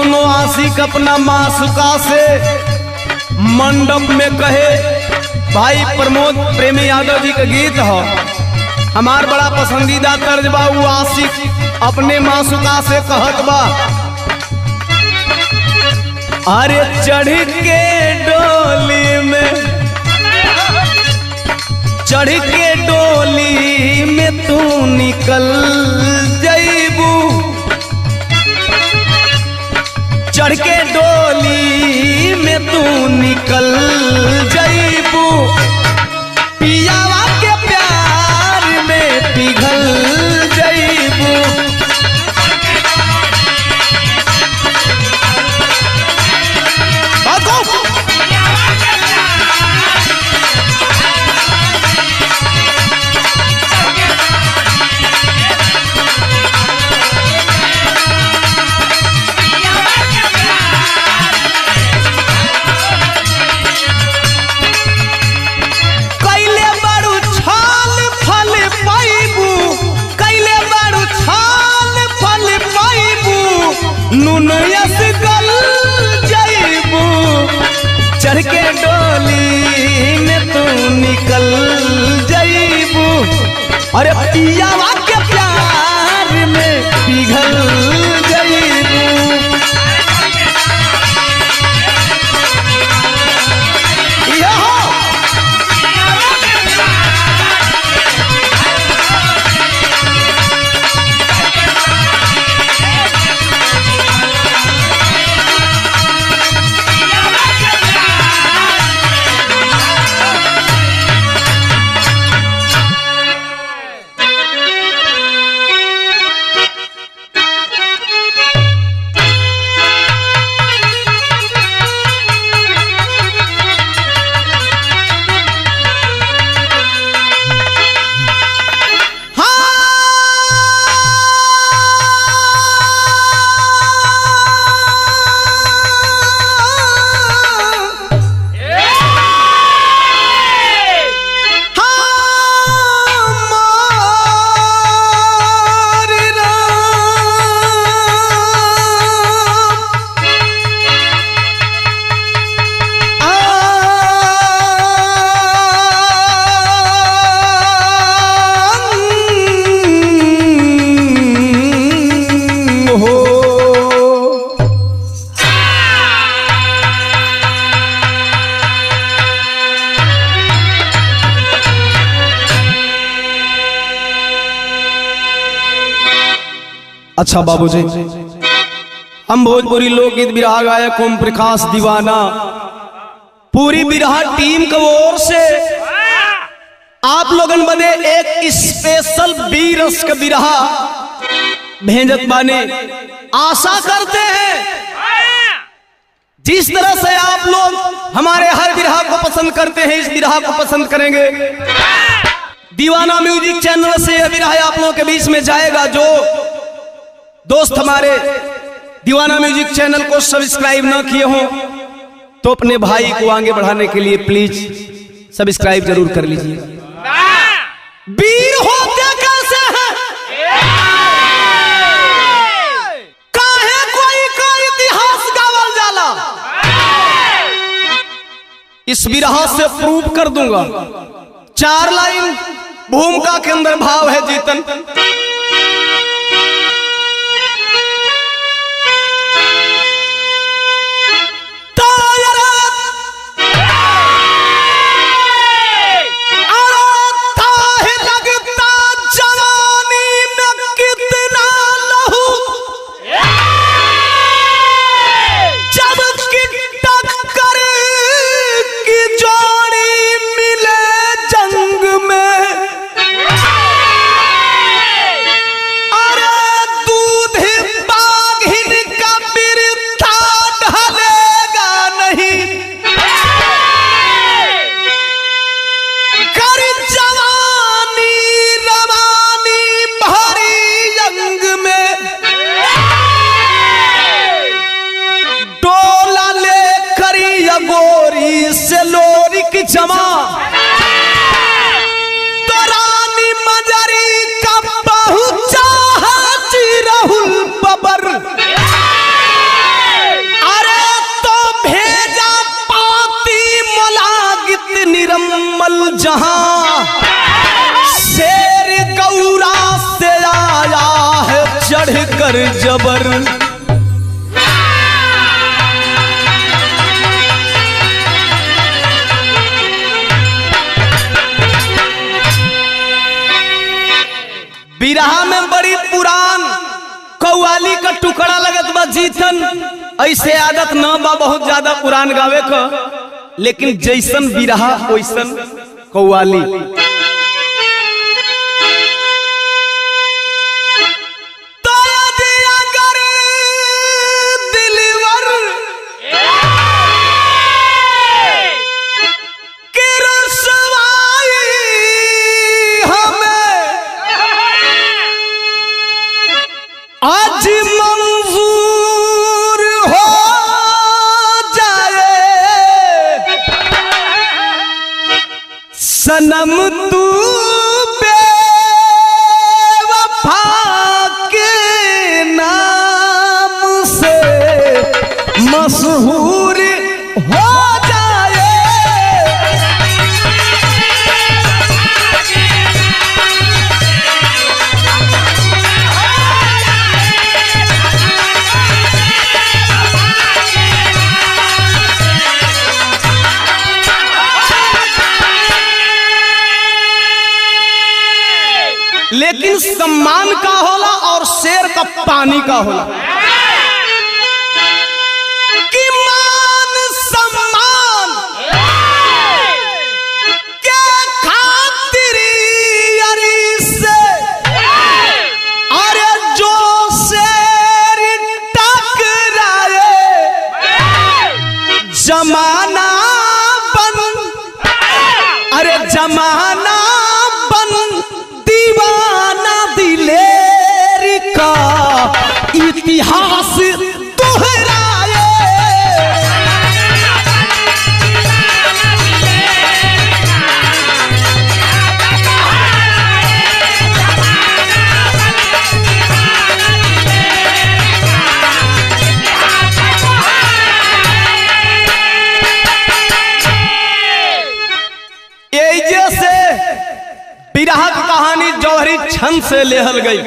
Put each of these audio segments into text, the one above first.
कौनो आशिक अपना मासुका से मंडप में कहे। भाई प्रमोद प्रेमी यादव जी का गीत हो, हमार बड़ा पसंदीदा तर्ज बा। वो आशिक अपने मासुका से कहत बा, अरे चढ़ के डोली में, चढ़ के डोली में तू निकल जईबू, चढ़ के डोली में तू निकल जईबू, पियावा के प्यार में पिघल जईबू। चढ़ के डोली में तू निकल जईबू, अरे पियावा के प्यार में पिघल जईबू। अच्छा बाबूजी, हम भोजपुरी लोकगीत बिरहा गायक ओम प्रकाश दीवाना पूरी बिरहा टीम की ओर से आप लोगन बने एक स्पेशल बीरस का बिरहा भेजत बाने। आशा करते हैं जिस तरह से आप लोग हमारे हर बिरहा को पसंद करते हैं, इस बिरहा को पसंद करेंगे। दीवाना म्यूजिक चैनल से यह बिरहा आप लोगों के बीच में जाएगा। जो दोस्त हमारे दीवाना म्यूजिक चैनल को सब्सक्राइब ना किए हो तो अपने भाई को आगे बढ़ाने के लिए प्लीज सब्सक्राइब जरूर कर लीजिए। वीर होते कैसे हैं, काहे कोई का इतिहास गावल जाला, इस बिरहा से प्रूव कर दूंगा। 4 लाइन भूमिका के अंदर भाव है जीतन। जमा तो रानी मजरी का पहुंचा हाजी राहुल बबर। कर जबर। बिरहा में बड़ी पुरान कव्वाली का टुकड़ा लगत बा जीतन। ऐसे आदत न बा बहुत ज्यादा पुरान गावे का, लेकिन जैसन बिरहा वैसन कव्वाली। आज मंजूर हो जाए सनम तू बेवफा के नाम से मशहूर हो जाए। लेकिन सम्मान का होला और शेर का पानी का होला कि मान सम्मान के खातिर यारी से अरे जो शेर टकराए जमाना बन, अरे जमाना बन दीवाना दिलेर का इतिहास दोहराए। यही जैसे बिरहा की कहानी जौहरी छंद से लेहल गई।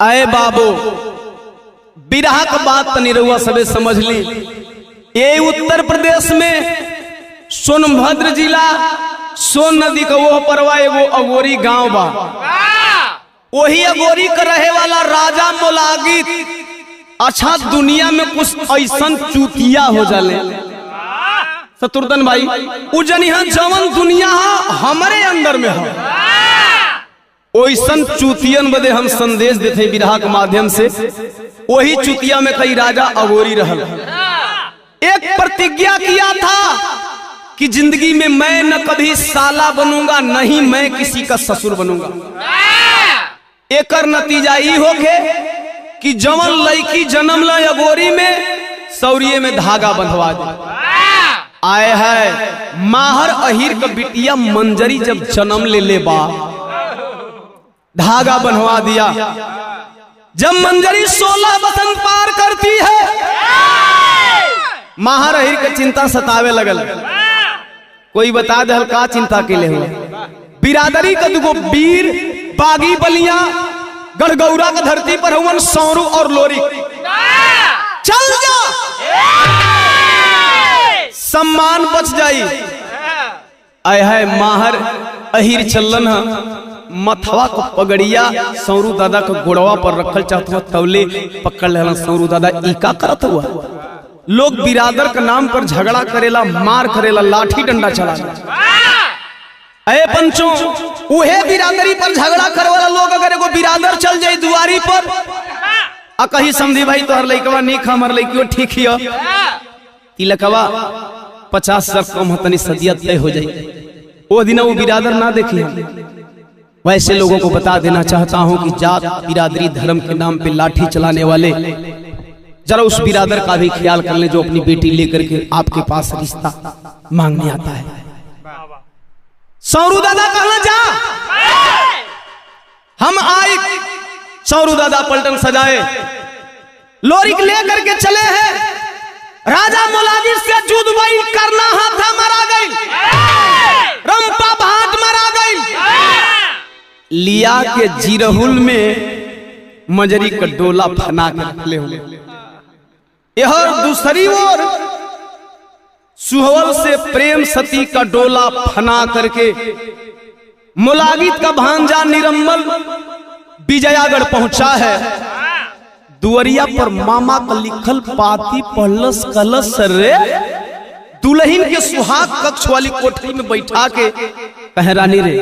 अय बाबू बिरहा का बात तनी रउआ सबे समझ ली। ये उत्तर प्रदेश में सोनभद्र जिला सोन नदी का वो परवा एगो अगोरी गांव बा। वही अगोरी का रहे वाला राजा मोलागित। अच्छा दुनिया में कुछ ऐसन चूतिया हो जाले शत्रुघ्न भाई, उजनिहा जवन दुनिया हमारे अंदर में है ओइसन चूतियन बदे हम संदेश देते बिरहा के माध्यम से। वही चूतिया में कई राजा अगोरी रहल। एक प्रतिज्ञा किया था कि जिंदगी में मैं न कभी साला बनूंगा, नहीं मैं किसी का ससुर बनूंगा। एकर नतीजा ई होके कि जवन लड़की जन्म ला अगोरी में सौरिये में धागा बंधवा दे। आए है माहर अहिर का बिटिया मंजरी जब जन्म ले बा धागा बंधवा दिया। जब मंजरी 16 बसंत पार करती है महारहिर के चिंता सतावे लगल। कोई बता दे का चिंता के लिए हुआ। बिरादरी का दुगो वीर बागी बलिया गढ़गौरा का धरती पर हुवन सौरू और लोरी। चल जा सम्मान बच जाई। आय है माहर अहिर चलन मथवा को पगड़िया सौरू दादा का गोड़वा पर रखल चाहत हुआ तवले पकड़ लेना। सौरू दादा इका करत हुआ। लोग बिरादर के नाम पर झगड़ा करेला, मार करेला, लाठी डंडा चला। अरे पंचों उहे बिरादरी पर झगड़ा करे वाला लोग अगर एगो बिरादर चल जाए दुआरी पर आ कही समझी भाई तोहर लइकवा निक हमर लइकियो ठीक हियो तिलकवा 50,000 कम हतनी सदिया तय हो जाए। वो दिन वो बिरादर ना देखी। वैसे लोगों को बता देना चाहता हूं कि जात बिरादरी धर्म के नाम पे लाठी चलाने वाले जरा उस बिरादर का भी ख्याल कर ले जो अपनी बेटी लेकर के आपके पास रिश्ता मांगने आता है। सौरू दादा कहना जा हम आए। सौरू दादा पलटन सजाए लोरी लेकर के चले हैं। राजा मोलाजी से जुदवाई करना हाथा मरा गई, रंपा भाट मरा गई। लिया के जिरहुल में मजरी का डोला फना के रखले हुए। यह दूसरी ओर सुहवल से प्रेम सती का डोला फना करके मुलागित का भांजा निरंबल विजयागढ़ पहुंचा है। दुवरिया पर मामा का लिखल पाती पहलस कलश रे दुल्हन के सुहाग कक्ष वाली कोठरी में बैठा के कह रानी रे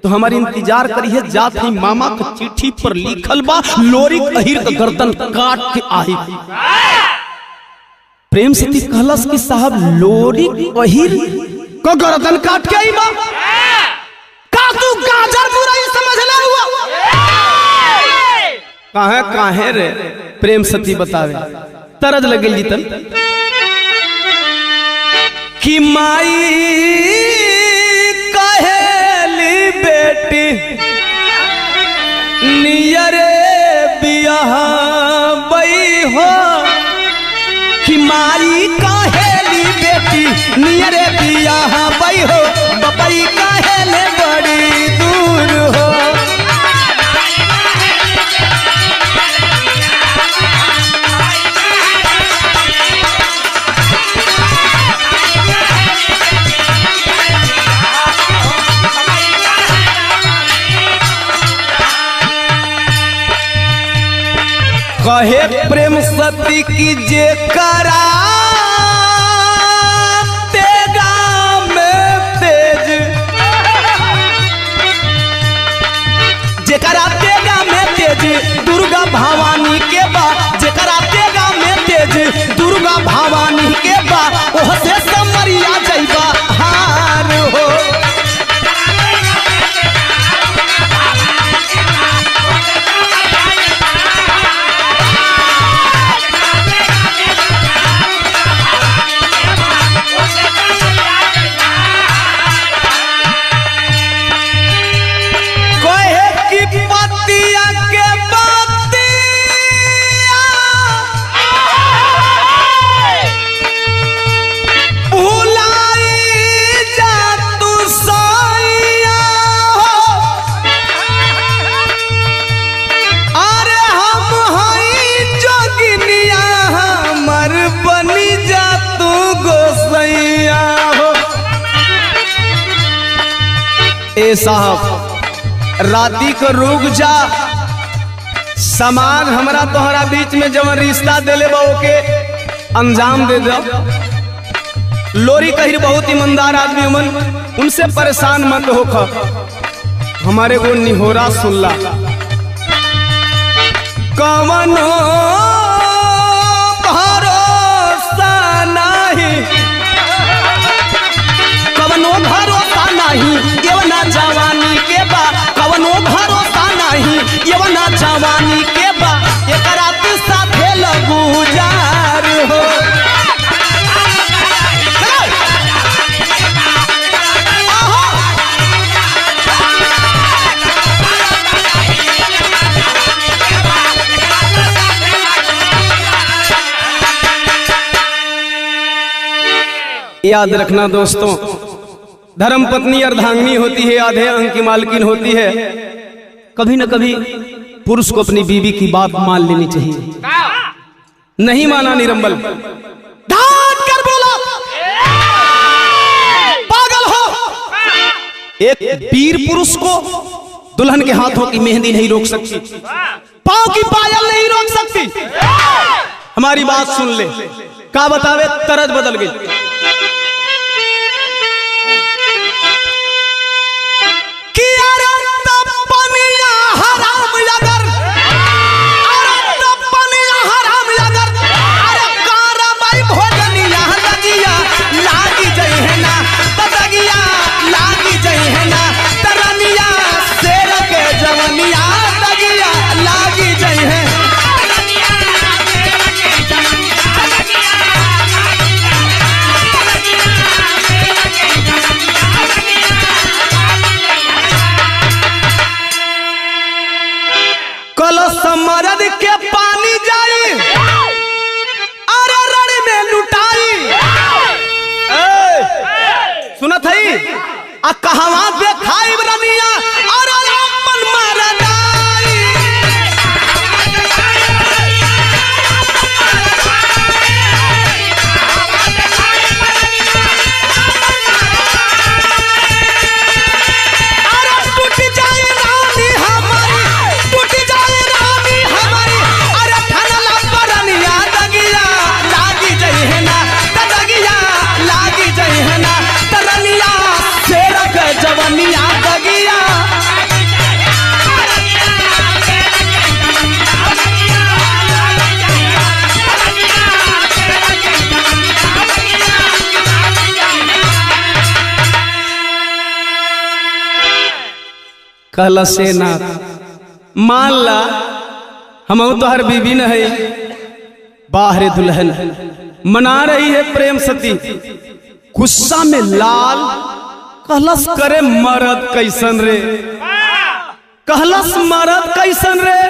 तो हमारी इंतजार करिए। जात ही मामा का चिट्ठी पर लिखल बा लोरी अहिर का गर्दन काट के आई। प्रेम सती कहलस कि साहब लोरी अहिर को गर्दन काट के आई बा का तू गाजर बुराई समझ ले हुआ। काहे काहे रे प्रेम सती बतावे तरज लगे जीतन कि माई कहेली बेटी नियरे बियाह बई हो कि माई कहेली बेटी नियरे बियाह बई हो बपई कहेले बड़ी दूर हो। कहे प्रेम सती की जे करा तेगा में तेज जे करा तेगा में तेज दुर्गा भवानी के बा जे करा तेगा में तेज दुर्गा भवानी के बा ओह से समरिया जइबा हार हो। ए साहब राती को रुक जा समाज हमरा तोहरा बीच में जब रिश्ता देले बा के अंजाम दे दो। लोरी कहिर बहुत ईमानदार आदमी मन उनसे परेशान मत होखा। हमारे को निहोरा सुनला कवनो भरोसा नहीं कवनो भरोसा नहीं यवना जवानी के बा कवनो भरोसा नहीं यवना जवानी के बा एकरा के साथे लगुजार हो। याद रखना दोस्तों, धर्म पत्नी अर्धांगिनी होती है, आधे अंग की मालकिन होती है। कभी न कभी पुरुष को अपनी बीवी की बात मान लेनी चाहिए। नहीं माना निरंबल, डांट कर बोला, पागल हो। एक वीर पुरुष को दुल्हन के हाथों की मेहंदी नहीं रोक सकती, पांव की पायल नहीं रोक सकती। हमारी बात सुन ले, का बतावे, तरज बदल गई। मरद के पानी जाई, अरे रण में लुटाई। सुनत है आ कहवा देखाई रनिया, अरे अपन मरदाई। अरे टूट जाए रानी हमारी, टूट जाए रानी हमारी, अरे फनला परनिया दगिया लागी जई है ना, दगिया लागी जई है ना, तरनिया शेर के जवनिया दगिया। कहला से ना मान ला, हम तो हर बीबी न है, बाहर दुल्हन मना रही है प्रेम सती। गुस्सा में लाल कहलस, करे मरद कैसन रे, कहलस मरद कैसन रे।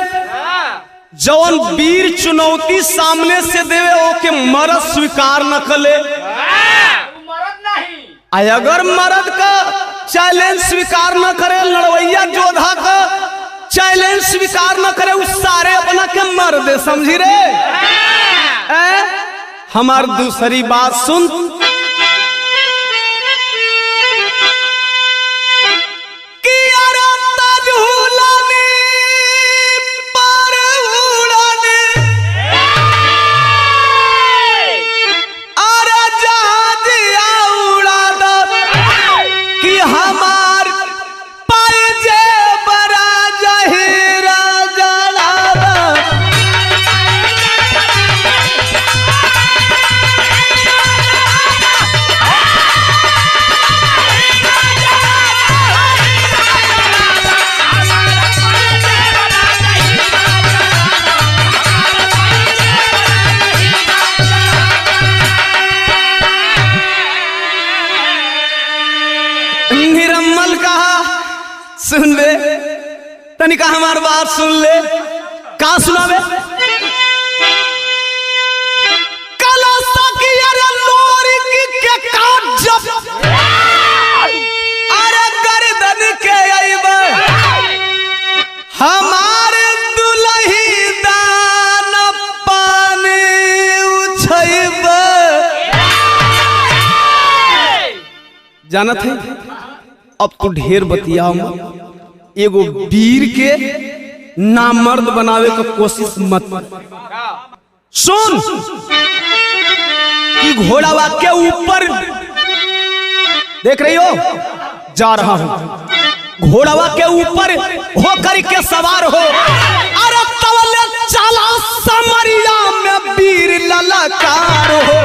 जवन वीर चुनौती सामने से देवे ओके मरद स्वीकार न कले, अगर मरद का चैलेंज स्वीकार न करे, लड़वैया जोधा का चैलेंज स्वीकार न करे, उस सारे अपना के मर्द समझी रे। हमार दूसरी बात सुन, कि अरे ताज हुलानी पर उड़ानी, अरे जहाजिया उड़ा दो, कि हमार पाए जे बड़ा जहीरा जला दो। निरम्मल कहा, सुन ले तनिका हमार बात सुन ले, का सुनावे। कला सकी अरे लोरी की के काट जब, अरे गर्दन के आईबे हमारे दुलही दान पानी उछैबे। जानत है अब तू ढेर बतियाओ, एगो वीर के नामर्द बनावे का कोशिश मत। सुन कि घोड़ावा के ऊपर देख रही हो, जा रहा हूं, घोड़ावा के ऊपर होकर के सवार हो, अरे तवले चला समरिया में वीर ललकार हो।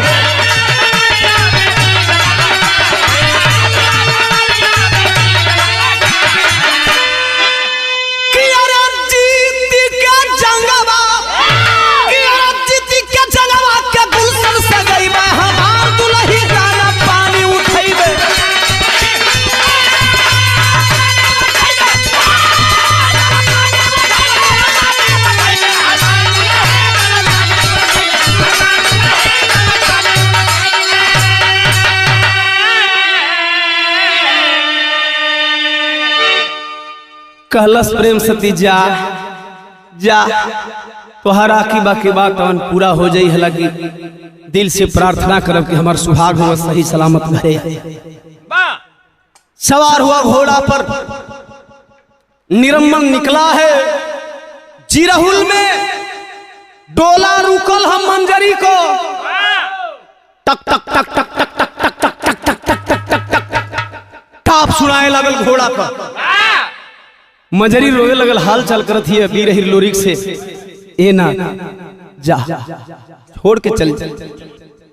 कहलस प्रेम सती जा जा तोहरा की बाकी बात पूरा हो जाई है लगी दिल से प्रार्थना करब कि हमार सुहाग हो सही सलामत घरे। सवार हुआ घोड़ा पर निरम्मन निकला है जिरहुल में डोला रुकल हम मंजरी को टक टक टक टक टक टक टक टक टक टक टक टक टक टक टाप सुनाए लगल घोड़ा पर। मंजरी रोए लगल हाल चाल करत ही बीर हिरलोरिक से ए ना जा छोड़ के चल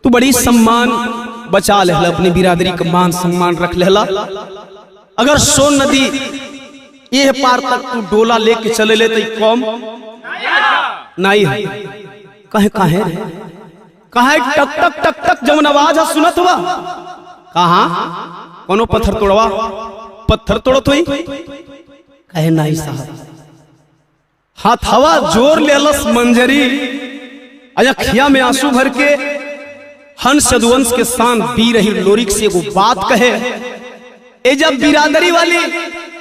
तू बड़ी सम्मान बचा लेला अपनी बिरादरी का मान सम्मान रख लेला। अगर सोन नदी ये पार तक तू डोला लेके चले ले तो कौम नहीं है कहे कहे कहे टक टक टक टक जब आवाज है सुनत हुआ कहा कोनो पत्थर तोड़वा पत्थर तोड़त हुई कहे नहीं साहब हाथ हवा जोर लेलस मंजरी अयखिया में आंसू भर के हंस यदुवंश के शान बीर हिरलोरिक से वो बात कहे ए जब बिरादरी वाली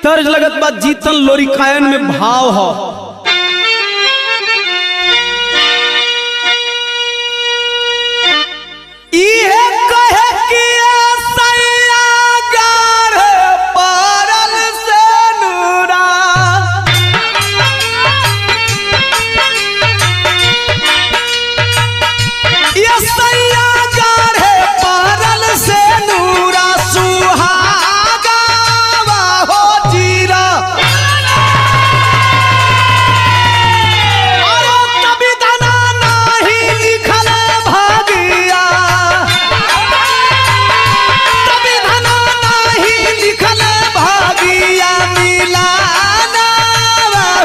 तर्ज लगत बात जीतन लोरिकायन में भाव हो ये कहे कि सैया गार परल से नूरा ये सैया गार परल से नूरा सुहागा हो जीरा कभी धना नहीं लिखल भागिया कभी धना नहीं लिखल भागिया मिलाना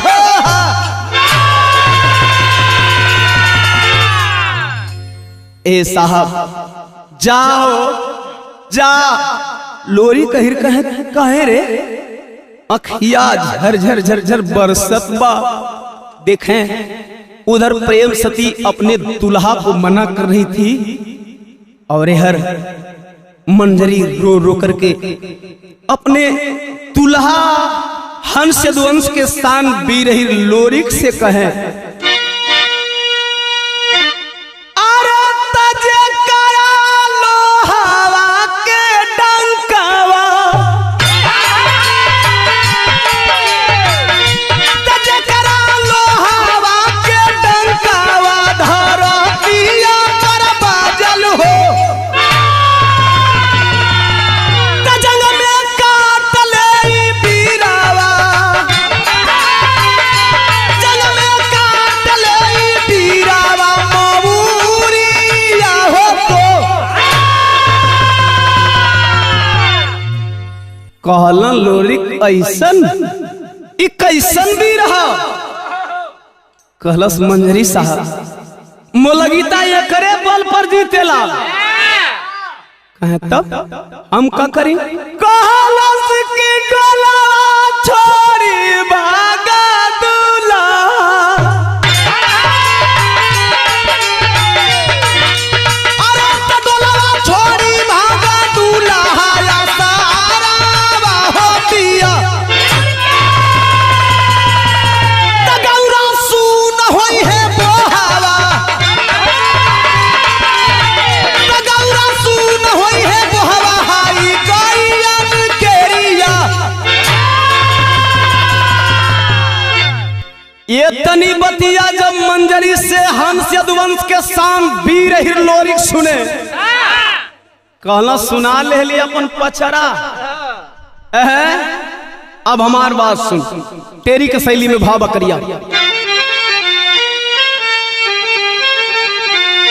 हो ए साहब जाओ जा लोरी कहिर कहे कहे रे अखिया झरझर झरझर बरसत बा। देखें उधर प्रेम सती अपने दुल्हा को मना कर रही थी और हर मंजरी रो रो करके अपने दुल्हा हंस यदुवंश के स्थान बीर हिरलोरिक से कहे अरे तजे करा लोहावा के डंकावा तजे करा लोहावा के डंकावा धरतिया पर बाजल हो तजंग में काट ले बीरावा जंग में काट ले बीरावा मऊरिया हो तो कहलन लोरिक ऐसन ई कैसन भी रहा कहलस मंजरी साहब मोलगीता ये करे बल पर जीतेला कहे तब हम का करी कहलस की डोला छोड़ी भागा दूल्हा अरे त डोला छोड़ी भागा दूल्हा या सारा हो पिया त गौरा सुन होई है बोहावा त गौरा सुन होई है बोहावा हाई गैयन केरिया ये तनी बतिया जब मंजरी से हंस यदुवंश के शान बीर हिरलोरिक सुने कहला सुना ले ली अपन पचरा अब हमार बात सुन तेरी के शैली में भाव बकरिया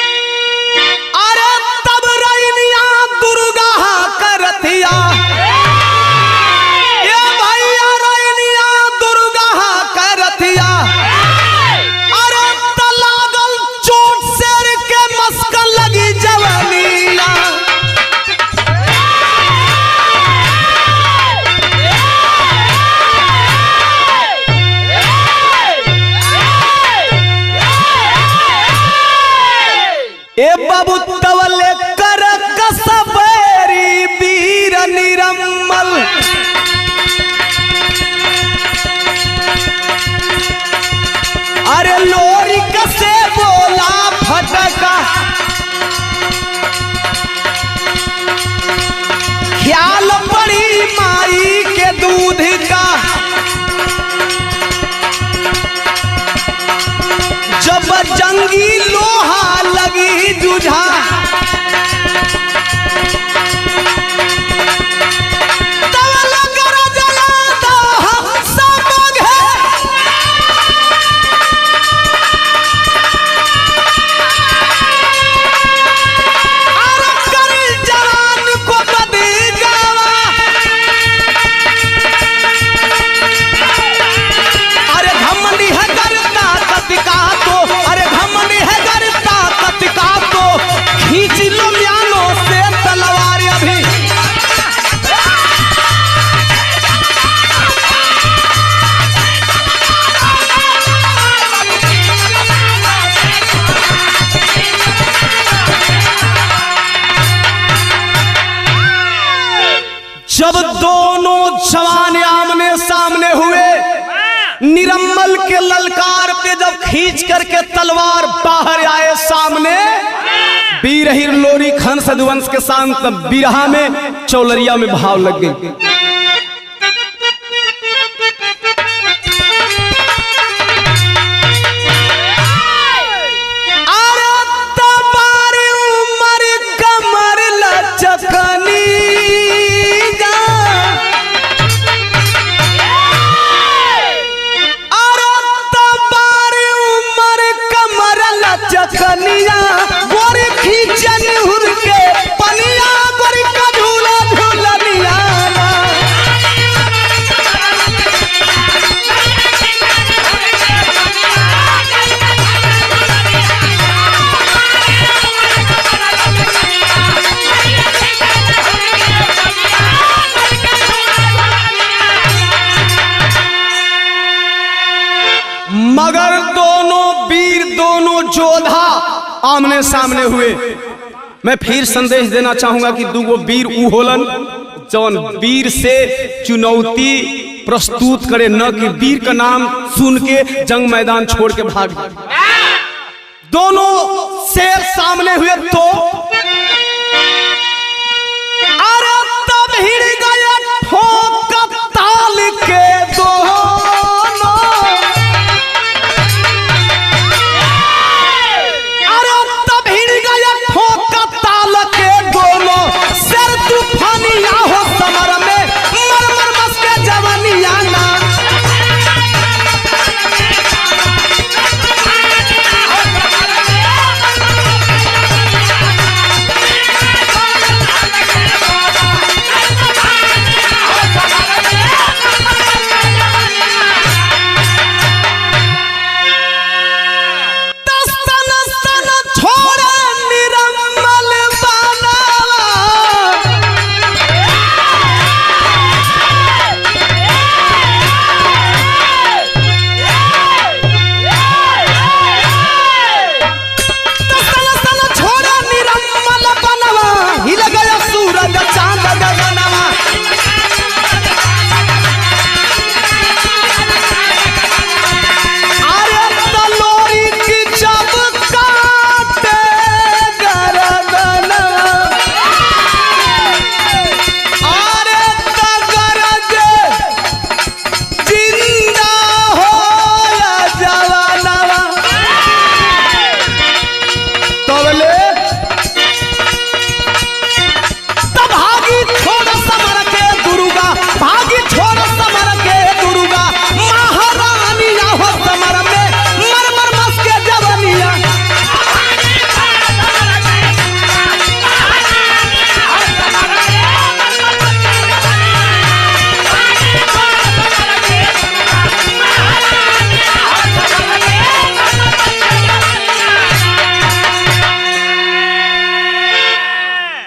अरे तब रैनिया दुर्गा करथिया ए भैया रैनिया दुर्गा करथिया अरे त लागल चोट शेर के मस्कन लगी जवानिया ए बाबू तवले कर कसबेरी बीर निरम्मल माई के दूध का जब जंगी लोहा लगी जुझा, जब दोनों जवान आमने सामने हुए, निरम्मल के ललकार पे जब खींच करके तलवार बाहर आए सामने, बीरहिर लोरी खन सदवंश के शांत बिरहा में चौलरिया में भाव लग गई। मगर दोनों वीर दोनों जोधा आमने सामने हुए। मैं फिर संदेश देना चाहूंगा कि दूगो वीर ऊ होलन जौन वीर से चुनौती प्रस्तुत करे, न कि वीर का नाम सुन के जंग मैदान छोड़ के भाग। दोनों शेर सामने हुए तो अरे तब हिड़ गया ठोक ताल के दोनों, अरे तब हिड़ गया ठोक ताल के दोनों, सिर तूफानिया हो समर में मर मर मस के जवानिया ना।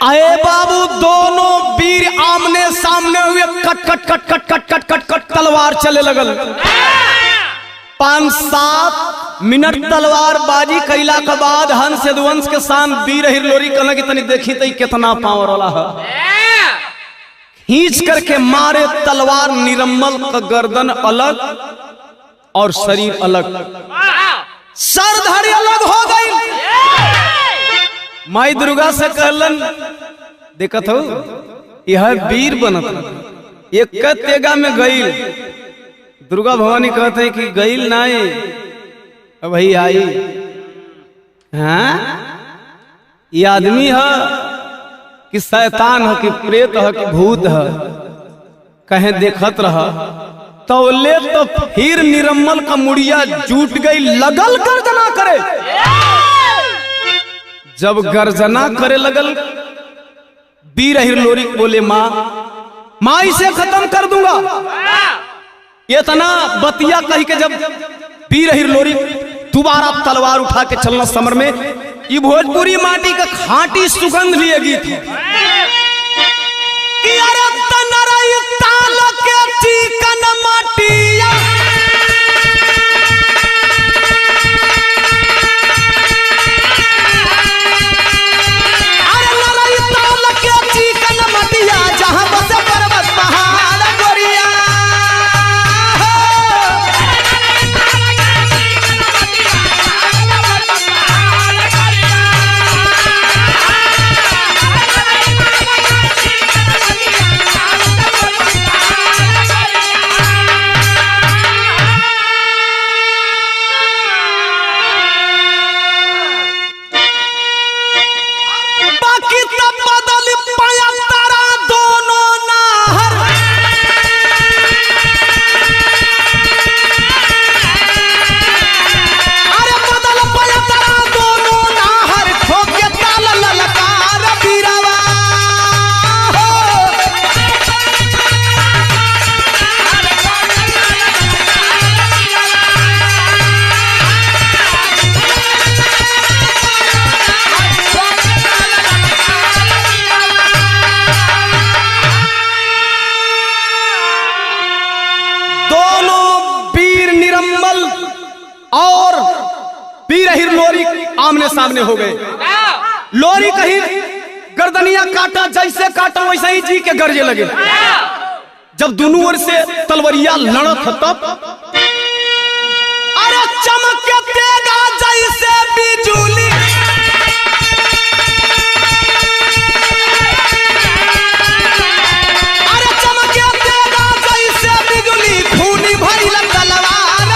आए बाबू दोनों वीर आमने सामने हुए, कट कट कट कट कट कट कट कट तलवार चले लगल। 5-7 मिनट तलवार बाजी कैला के बाद हंस यदुवंश के शान वीर हिरलोरी कहना कि तनी देखी तई कितना पावर वाला है। खींच करके मारे तलवार, निरम्मल का गर्दन अलग और शरीर अलग, सर धड़ी अलग हो गई। माई दुर्गा से कहलन देखत हो यह वीर बनत, एक तेगा में गईल। दुर्गा भवानी कहते हैं कि गईल नहीं अब भाई आई। हाँ ये आदमी है कि शैतान है कि प्रेत है कि भूत है, कहीं देखत रहा तो ले तो फिर निरम्मल का मुड़िया जूट गई, लगल गर्जना करे। जब गर्जना करे लगल बीर हिरलोरी बोले माँ इसे खत्म कर दूंगा। इतना बतिया कही के जब बीर हिरलोरी दोबारा तलवार उठा के चलना समर में, ये भोजपुरी माटी का खाटी सुगंध लिए गीत है कि अरे तनरई ताल के चिकन माटिया जहां बसे पर्वत पहाड़ गोरिया बाकी तब बदल पाया तारा दोनों नाहर। अरे बदल पाया तारा दोनों नाहर, ठोके ताल ललकार बीरावा और बीर हिरलोरी आमने सामने हो गए। लोरी कहीं गर्दनिया काटा, जैसे काटा वैसे ही जी के गरजे लगे। जब दोनों ओर से तलवरिया लड़त तब अरे चमके तेगा जैसे बिजुली, अरे चमके तेगा जैसे बिजुली, खूनी भइल तलवार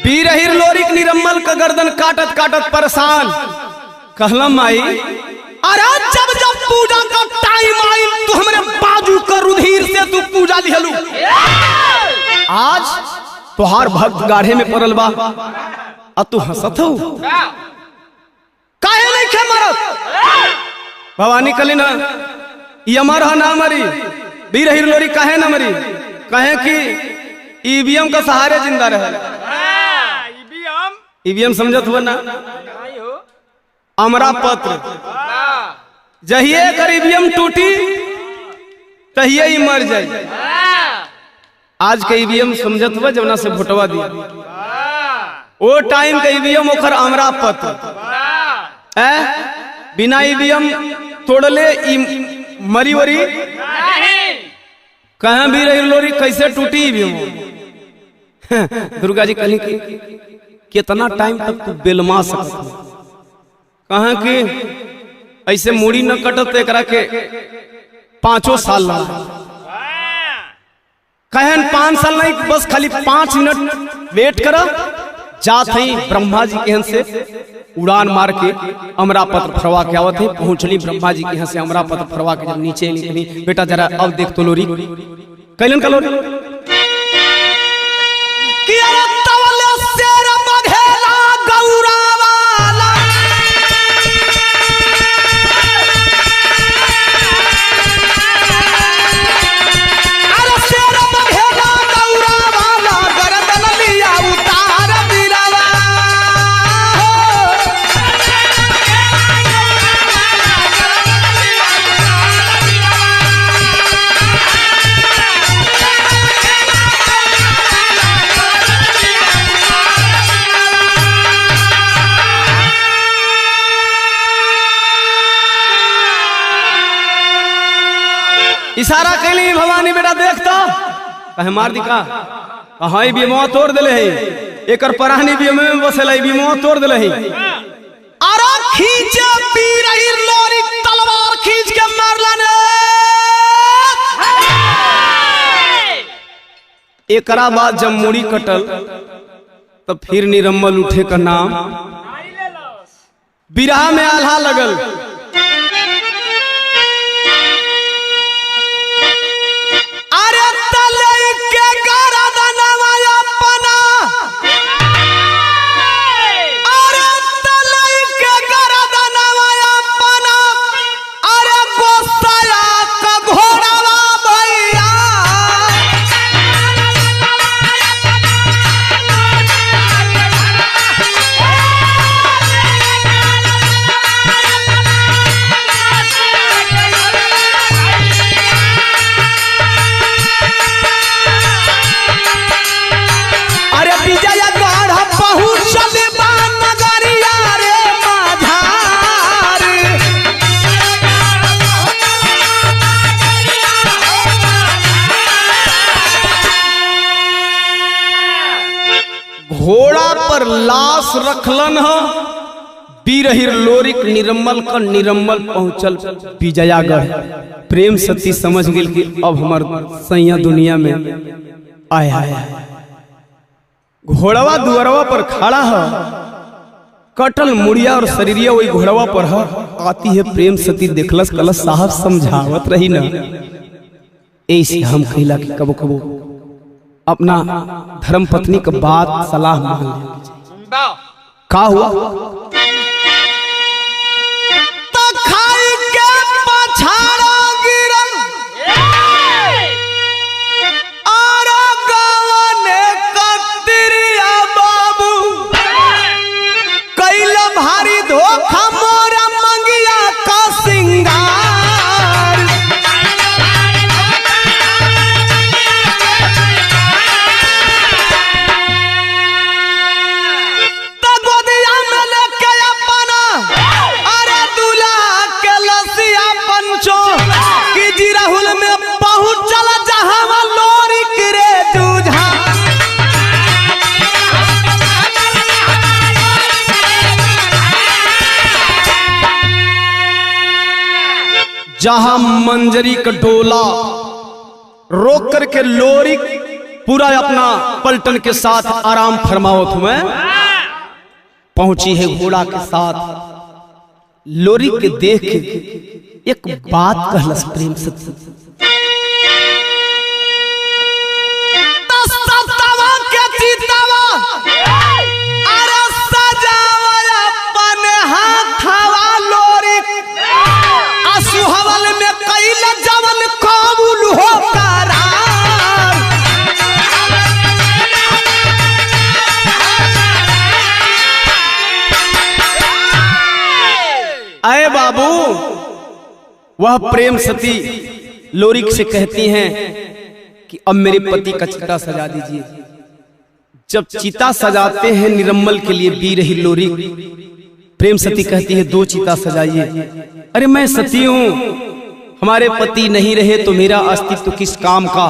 बीर हिरलोरी निरम्मल का गर्दन काटत काटत परेशान कहलम माई अरे जब जब पूजा का टाइम आई तू हमरे बाजू का रुधिर से तू पूजा लिहलू। आज तुहार भक्त गाढ़े में पड़ल बा आ तू हंसत हो काहे नहीं खे मरत। भवानी कली ना ये मर ना मरी, बीर हिरलोरी काहे ना मरी, कहे कि ईवीएम का सहारे जिंदा रहे। ईवीएम समझत हुआ ना, अमरा पत्र जहिए कर ईवीएम टूटी तहिए ही मर जाए। आज के ईवीएम समझत हुआ जवना से भोटवा दिया, वो टाइम के ईवीएम ओखर अमरा पत्र बिना ईवीएम तोड़ले मरी वरी कहाँ भी रही लोरी कैसे टूटी ईवीएम। दुर्गा जी कहली कि कितना टाइम तक तू बेलमा सकता, कहा कि ऐसे मूड़ी न कटत एकरा के 5 साल लगा। कहन 5 साल नहीं, बस खाली 5 मिनट वेट करा, जात ही ब्रह्मा जी के यहाँ से उड़ान मार के अमरा पत्र फरवा के आवत है। पहुंचली ब्रह्मा जी के यहाँ से अमरा पत्र फरवा के जब नीचे निकली, बेटा जरा अब देख तो लोरी कैलन का लोरी इशारा कैली भवानी बेटा देखता कहे मार दी का हाँ बीमा तोड़ दिले है एकर परानी बीमे में बसेला बीमा तोड़ दिले है अरे खींचे पी रही लोरी तलवार खींच के मारला ने एकरा बाद जब मुड़ी कटल तो फिर निरम्मल उठे का नाम बिरहा में आल्हा लगल अरे तले के गरदनवा अपना अरे तले के गरदनवा अपना अरे गोसाया का घोड़ावा भैया घोड़ा पर लाश रखलन ह बीरहिर लोरिक निरम्मल का निरम्मल पहुंचल विजयागढ़ प्रेम सती समझ गेल कि अब हमर सैया दुनिया में आया है घोड़वा दुअरवा पर खड़ा है कटल मुड़िया और शरीरिया वही घोड़वा पर है आती है प्रेम सती देखलस कलस साहब समझावत रही ना ऐसे हम कहला कि कबो कबो अपना धर्म पत्नी का बात सलाह मान ले का हुआ तो खाई के पछाड़ा गिरल और गवने कतरिया बाबू कैल भारी धोखा मोरा मंगिया का सिंगार जहां मंजरी का डोला रोक करके लोरी पूरा अपना पलटन के साथ आराम फरमावत हुए पहुंची है घोड़ा के साथ लोरी के देख के एक बात कहलस प्रेम सती आए बाबू वह प्रेम सती लोरिक से कहती हैं कि अब मेरे पति का चिता सजा दीजिए जब चिता सजाते हैं निरम्मल के लिए बीरही लोरिक प्रेम सती कहती है 2 चिता सजाइए अरे मैं सती हूं हमारे पति नहीं रहे तो मेरा अस्तित्व किस काम का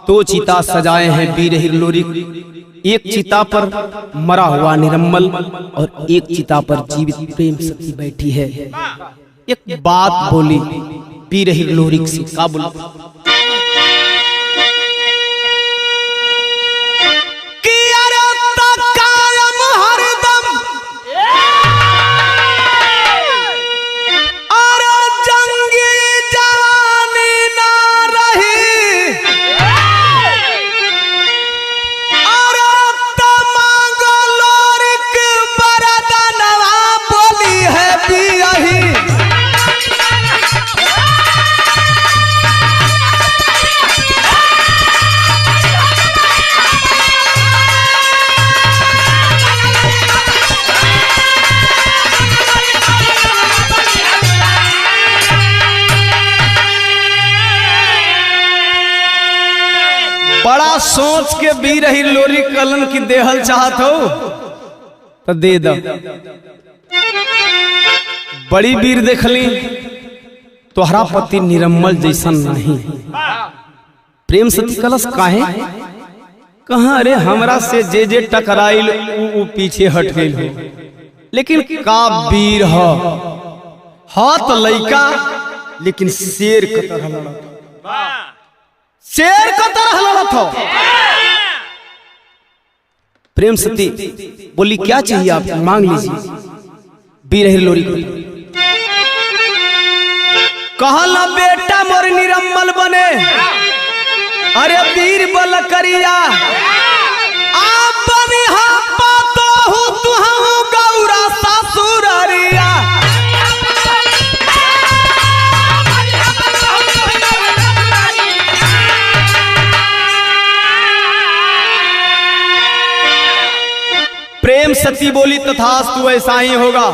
2 चिता सजाए हैं बीरही लोरिक एक चिता पर मरा हुआ निरम्मल और एक चिता पर जीवित प्रेम सती बैठी है एक बात बोली बीरही लोरिक से का बोला बड़ा सोच के बीरही लोरी कलन की देहल चाहत हो तो दे दो बड़ी वीर देखली तोहरा पति निरम्मल जैसन नहीं। प्रेम सती कलश काहे कहाँ, अरे हमरा से जे टकराइल उ पीछे हट गइल हो, लेकिन का वीर ह हाथ लइका लेकिन शेर का तरह लड़त, शेर का तरह लड़त हो। प्रेम सती बोली क्या चाहिए आपको, मांग लीजिए। वीर लोरी कहला बेटा मोर निरम्मल बने, अरे वीर बल करिया आप बनिहा पातो हूँ तुहु गौरा ससुररिया। प्रेम सती बोली तथास्तु ऐसा ही होगा।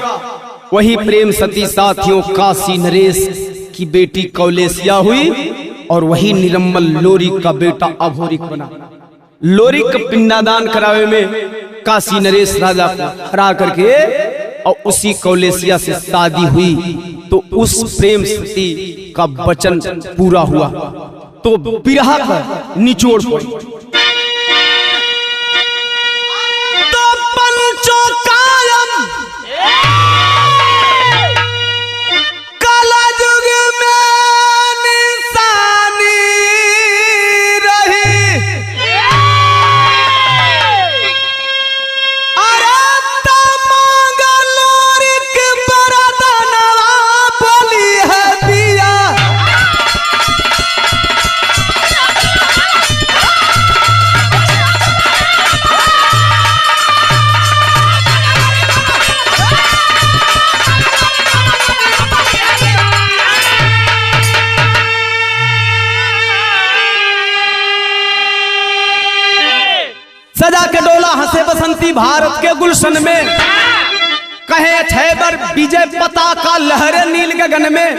वही प्रेम सती साथियों काशी नरेश की बेटी कौलेसिया हुई और वही निरम्मल लोरी का बेटा अघोरिक बना। लोरी का पिंडादान करावे में काशी नरेश राजा को हरा करके और उसी कौलेसिया से शादी हुई, तो उस प्रेम सती का वचन पूरा हुआ, तो बिरहा का निचोड़ पड़ी। तो पंचो कायम काला जुग में निशानी रही, अरे मंगलोरी के बरदनवा बोली है पिया। सजा के डोला हंसे बसंती भारत के गुलशन में, कहे छैबर विजय पताका लहरे नील गगन में।